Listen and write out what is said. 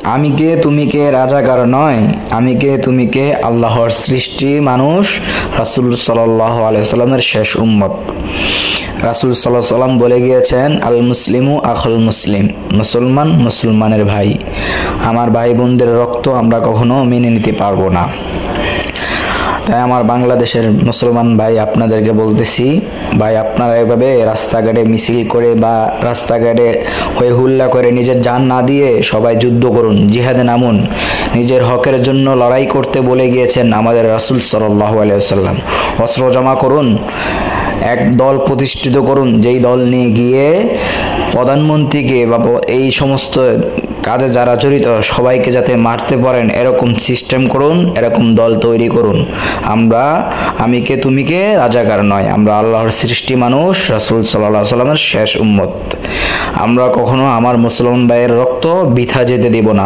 আমি কে তুমি কে রাজাকার নয়, আমি কে তুমি কে আল্লাহর সৃষ্টি মানুষ, রাসূল সাল্লাল্লাহু আলাইহি ওয়াসাল্লামের শেষ উম্মত। রাসূল সাল্লাল্লাহু আলাইহি ওয়াসাল্লাম বলে গিয়েছেন, আল মুসলিমু আখুল মুসলিম, মুসলমান মুসলমানের ভাই। আমার ভাই বোনদের রক্ত আমরা কখনো মেনে নিতে পারবো না। তাই আমার বাংলাদেশের মুসলমান ভাই আপনাদেরকে বলতেছি, ভাই আপনারা এভাবে রাস্তাঘাটে মিছিল করে বা রাস্তাঘাটে হই হুল্লা করে নিজের জান না দিয়ে সবাই যুদ্ধ করুন, জিহাদে নামুন। নিজের হকের জন্য লড়াই করতে বলে গিয়েছেন আমাদের রাসূল সাল্লাল্লাহু আলাইহি ওয়াসাল্লাম। অস্ত্র জমা করুন, এক দল প্রতিষ্ঠিত করুন, যেই দল নিয়ে গিয়ে প্রধানমন্ত্রীকে বা এই সমস্ত কাজে যারা জড়িত সবাইকে যাতে মারতে পারেন এরকম সিস্টেম করুন, এরকম দল তৈরি করুন। আমি কে তুমি কে রাজাকার নয়, আমরা আল্লাহর সৃষ্টি মানুষ, রাসূল সাল্লাল্লাহু আলাইহি ওয়াসাল্লামের শেষ উম্মত। আমরা কখনো আমার মুসলমান ভাইয়ের রক্ত বৃথা যেতে দেব না।